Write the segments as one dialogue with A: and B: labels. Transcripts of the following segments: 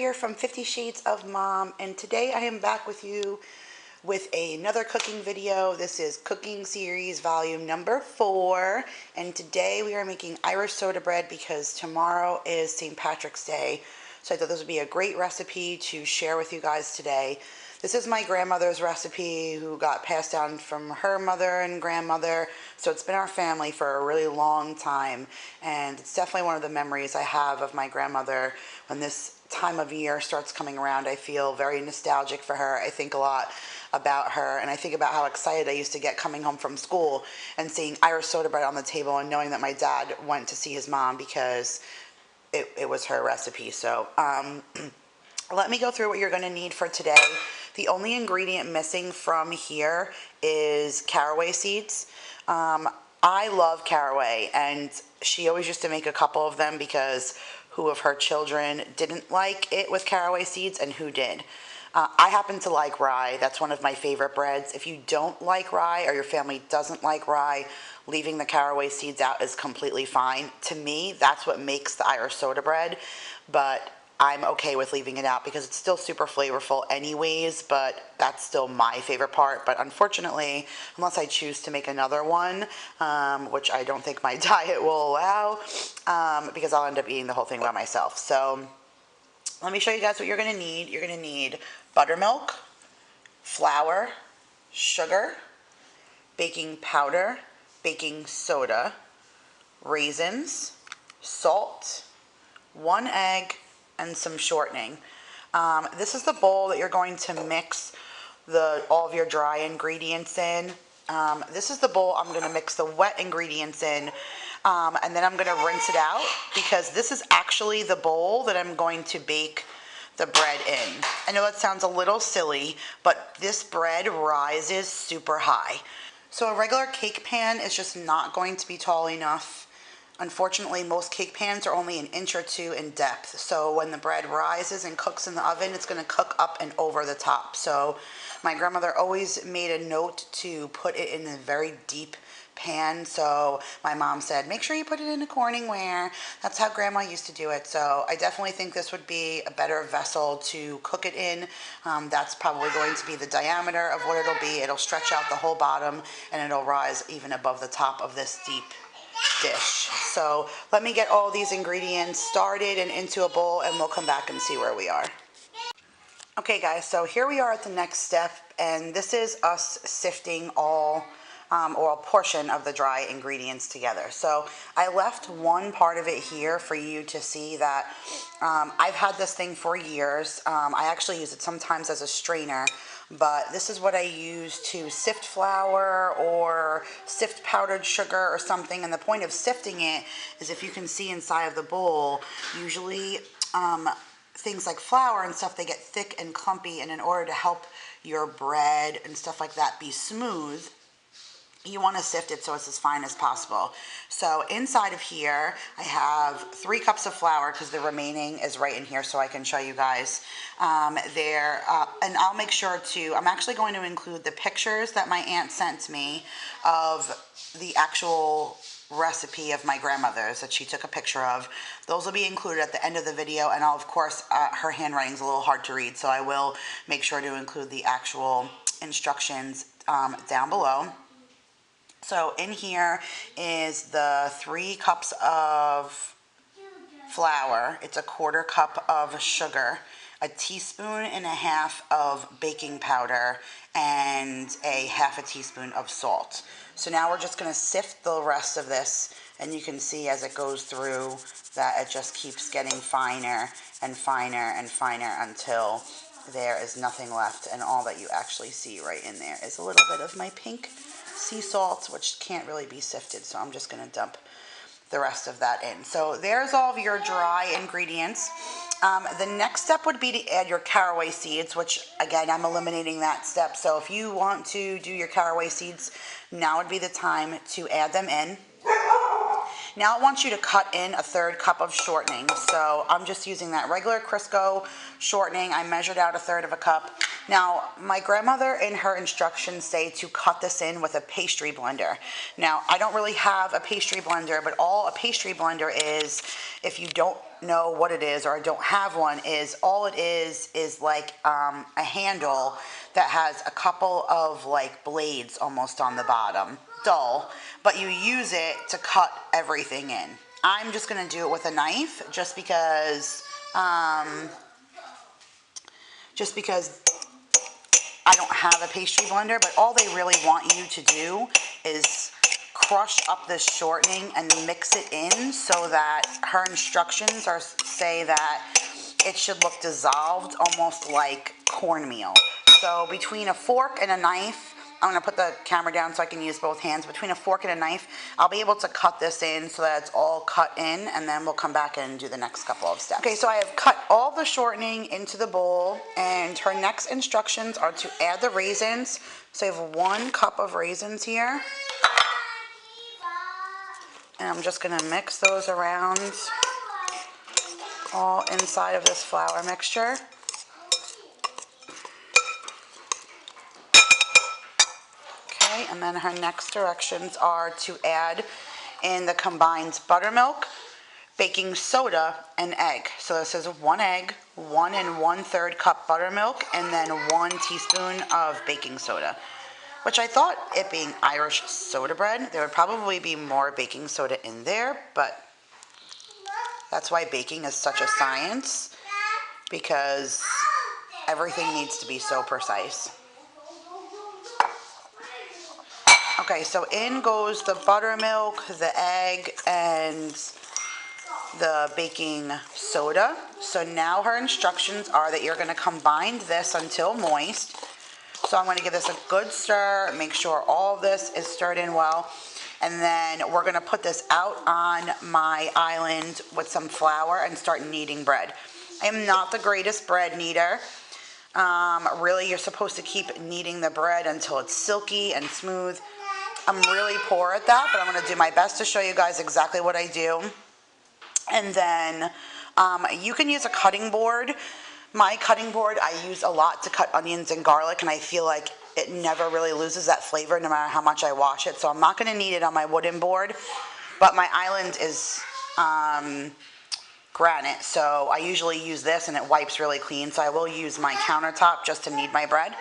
A: here from 50 Shades of Mom, and today I am back with you with another cooking video. This is cooking series volume number 4, and today we are making Irish soda bread because tomorrow is St. Patrick's Day. So I thought this would be a great recipe to share with you guys today. This is my grandmother's recipe who got passed down from her mother and grandmother, so it's been our family for a really long time, and it's definitely one of the memories I have of my grandmother. When this time of year starts coming around, I feel very nostalgic for her. I think a lot about her, and I think about how excited I used to get coming home from school and seeing Irish soda bread on the table and knowing that my dad went to see his mom because it was her recipe. So let me go through what you're going to need for today. The only ingredient missing from here is caraway seeds. I love caraway, and she always used to make a couple of them because who of her children didn't like it with caraway seeds and who did. I happen to like rye. That's one of my favorite breads. If you don't like rye or your family doesn't like rye, leaving the caraway seeds out is completely fine. To me, that's what makes the Irish soda bread, but I'm okay with leaving it out because it's still super flavorful anyways, but that's still my favorite part. But unfortunately, unless I choose to make another one, which I don't think my diet will allow, because I'll end up eating the whole thing by myself. So let me show you guys what you're going to need. You're going to need buttermilk, flour, sugar, baking powder, baking soda, raisins, salt, 1 egg, and some shortening. This is the bowl that you're going to mix all of your dry ingredients in. This is the bowl I'm going to mix the wet ingredients in, and then I'm going to rinse it out because this is actually the bowl that I'm going to bake the bread in. I know that sounds a little silly, but this bread rises super high. So a regular cake pan is just not going to be tall enough. Unfortunately, most cake pans are only an inch or 2 in depth. So when the bread rises and cooks in the oven, it's going to cook up and over the top. So my grandmother always made a note to put it in a very deep pan. So my mom said, make sure you put it in a Corningware. That's how grandma used to do it. So I definitely think this would be a better vessel to cook it in. That's probably going to be the diameter of what it'll be. It'll stretch out the whole bottom and it'll rise even above the top of this deep dish. So let me get all these ingredients started and into a bowl, and we'll come back and see where we are. Okay guys, so here we are at the next step, and this is us sifting all or a portion of the dry ingredients together. So I left one part of it here for you to see that I've had this thing for years. I actually use it sometimes as a strainer, but this is what I use to sift flour or sift powdered sugar or something. And the point of sifting it is, if you can see inside of the bowl, usually things like flour and stuff, they get thick and clumpy, and in order to help your bread and stuff like that be smooth, you want to sift it so it's as fine as possible. So inside of here, I have 3 cups of flour because the remaining is right in here so I can show you guys and I'll make sure to, I'm actually going to include the pictures that my aunt sent me of the actual recipe of my grandmother's that she took a picture of. Those will be included at the end of the video, and I'll, of course, her handwriting's a little hard to read, so I will make sure to include the actual instructions down below. So in here is the 3 cups of flour. It's a 1/4 cup of sugar, a 1.5 teaspoons of baking powder, and a 1/2 teaspoon of salt. So now we're just going to sift the rest of this, and you can see as it goes through that it just keeps getting finer and finer and finer until there is nothing left, and all that you actually see right in there is a little bit of my pink sea salt, which can't really be sifted, so I'm just going to dump the rest of that in. So there's all of your dry ingredients. The next step would be to add your caraway seeds, which again, I'm eliminating that step. So if you want to do your caraway seeds, now would be the time to add them in. Now I want you to cut in a 1/3 cup of shortening. So I'm just using that regular Crisco shortening. I measured out a 1/3 of a cup, Now, my grandmother in her instructions say to cut this in with a pastry blender. Now, I don't really have a pastry blender, but all a pastry blender is, if you don't know what it is or don't have one, is all it is like a handle that has a couple of like blades almost on the bottom, dull, but you use it to cut everything in. I'm just gonna do it with a knife just because I don't have a pastry blender, but all they really want you to do is crush up this shortening and mix it in so that her instructions say that it should look dissolved, almost like cornmeal. So between a fork and a knife, I'm going to put the camera down so I can use both hands. Between a fork and a knife, I'll be able to cut this in so that it's all cut in, and then we'll come back and do the next couple of steps. Okay, so I have cut all the shortening into the bowl, and her next instructions are to add the raisins. So I have 1 cup of raisins here. And I'm just going to mix those around all inside of this flour mixture. Okay, and then her next directions are to add in the combined buttermilk, baking soda, and egg. So this is 1 egg, 1 1/3 cup buttermilk, and then 1 teaspoon of baking soda. Which I thought, it being Irish soda bread, there would probably be more baking soda in there, but that's why baking is such a science, because everything needs to be so precise. Okay, so in goes the buttermilk, the egg, and the baking soda. So now her instructions are that you're going to combine this until moist. So I'm going to give this a good stir, make sure all of this is stirred in well, and then we're going to put this out on my island with some flour and start kneading bread. I am not the greatest bread kneader. Really, you're supposed to keep kneading the bread until it's silky and smooth. I'm really poor at that, but I'm going to do my best to show you guys exactly what I do. And then you can use a cutting board. My cutting board I use a lot to cut onions and garlic, and I feel like it never really loses that flavor no matter how much I wash it. So I'm not going to knead it on my wooden board, but my island is granite, so I usually use this and it wipes really clean. So I will use my countertop just to knead my bread.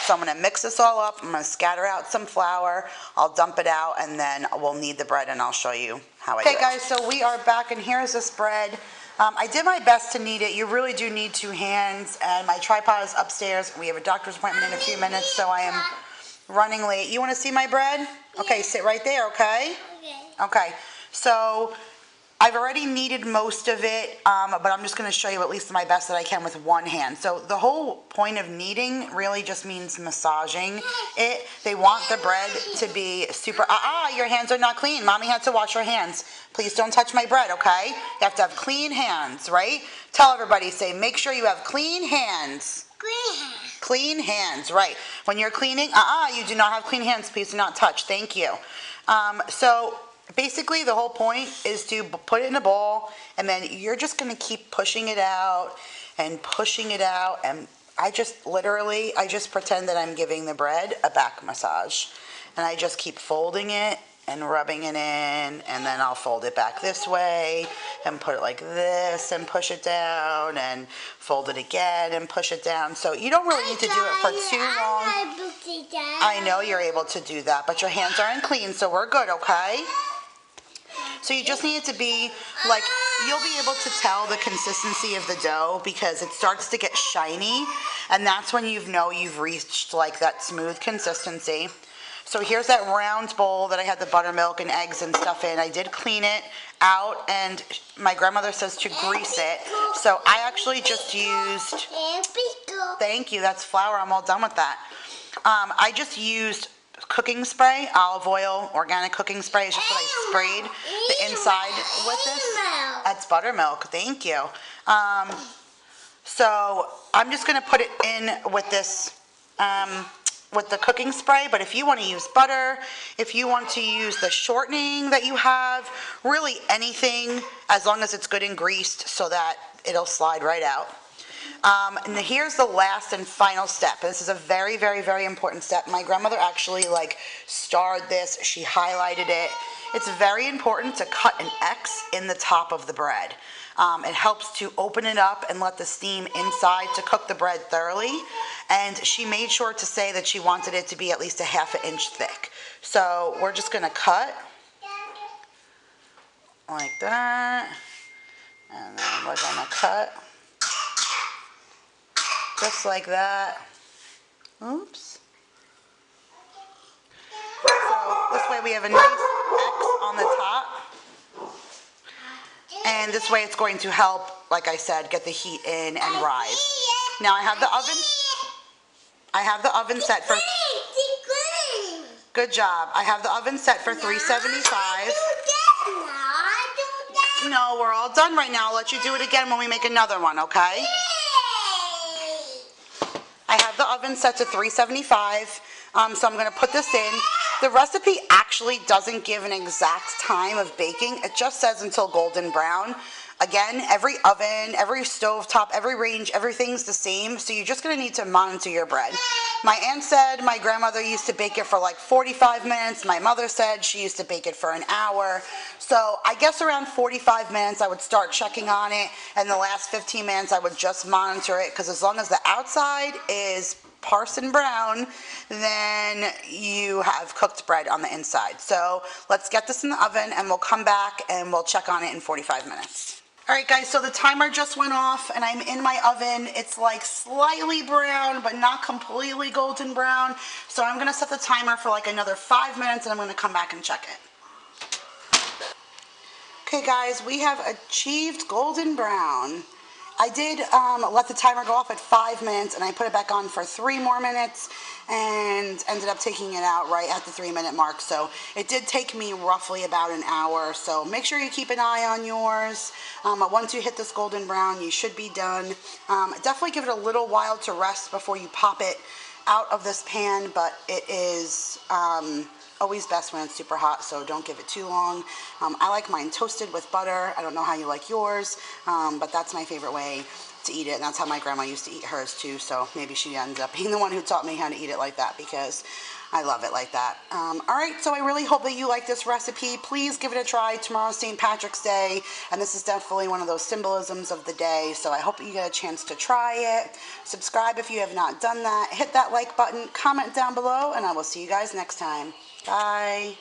A: So I'm going to mix this all up. I'm going to scatter out some flour. I'll dump it out, and then we'll knead the bread, and I'll show you how I do it. Okay, guys, so we are back, and here's this bread. I did my best to knead it. You really do need 2 hands, and my tripod is upstairs. We have a doctor's appointment in a few minutes, so I am running late. You want to see my bread? Okay, sit right there, okay? Okay, so I've already kneaded most of it, but I'm just going to show you at least my best that I can with 1 hand. So the whole point of kneading really just means massaging it. They want the bread to be super, your hands are not clean. Mommy had to wash her hands. Please don't touch my bread, okay? You have to have clean hands, right? Tell everybody, say, make sure you have clean hands.
B: Clean hands.
A: Clean hands, right. When you're cleaning, you do not have clean hands. Please do not touch. Thank you. So basically, the whole point is to put it in a bowl, and then you're just going to keep pushing it out, and I just pretend that I'm giving the bread a back massage, and I just keep folding it and rubbing it in, and then I'll fold it back this way and put it like this and push it down and fold it again and push it down. So you don't really need to do it for too long. I know you're able to do that, but your hands aren't clean, so we're good, okay? So you just need it to be like, you'll be able to tell the consistency of the dough because it starts to get shiny, and that's when you know you've reached like that smooth consistency. So here's that round bowl that I had the buttermilk and eggs and stuff in. I did clean it out, and my grandmother says to grease it. So I actually just used, thank you, that's flour, I'm all done with that. I just used cooking spray, olive oil, organic cooking spray is just what I sprayed the inside with this. That's buttermilk, thank you. So I'm just going to put it in with this, with the cooking spray, but if you want to use butter, if you want to use the shortening that you have, really anything, as long as it's good and greased so that it'll slide right out. And here's the last and final step. This is a very, very, very important step. My grandmother actually like starred this. She highlighted it. It's very important to cut an X in the top of the bread. It helps to open it up and let the steam inside to cook the bread thoroughly. And she made sure to say that she wanted it to be at least a ½ inch thick. So we're just going to cut like that. And then we're going to cut just like that. Oops. So this way we have a nice X on the top. And this way it's going to help, like I said, get the heat in and rise. Now I have the oven set for, good job. I have the oven set for 375. No, we're all done right now. I'll let you do it again when we make another one, okay? I have the oven set to 375, so I'm going to put this in. The recipe actually doesn't give an exact time of baking. It just says until golden brown. Again, every oven, every stovetop, every range, everything's the same, so you're just going to need to monitor your bread. My aunt said my grandmother used to bake it for like 45 minutes. My mother said she used to bake it for an hour. So I guess around 45 minutes I would start checking on it, and the last 15 minutes I would just monitor it, because as long as the outside is parson brown, then you have cooked bread on the inside. So let's get this in the oven and we'll come back and we'll check on it in 45 minutes. Alright guys, so the timer just went off and I'm in my oven. It's like slightly brown but not completely golden brown. So I'm going to set the timer for like another 5 minutes and I'm going to come back and check it. Okay guys, we have achieved golden brown. I did let the timer go off at 5 minutes and I put it back on for 3 more minutes and ended up taking it out right at the 3-minute mark. So it did take me roughly about an hour. So make sure you keep an eye on yours. Once you hit this golden brown, you should be done. Definitely give it a little while to rest before you pop it out of this pan, but it is always best when it's super hot, so don't give it too long. I like mine toasted with butter. I don't know how you like yours, but that's my favorite way to eat it, and that's how my grandma used to eat hers too, so maybe she ends up being the one who taught me how to eat it like that, because I love it like that. Alright, so I really hope that you like this recipe. Please give it a try. Tomorrow's St. Patrick's Day, and this is definitely one of those symbolisms of the day, so I hope you get a chance to try it. Subscribe if you have not done that. Hit that like button, comment down below, and I will see you guys next time. Bye.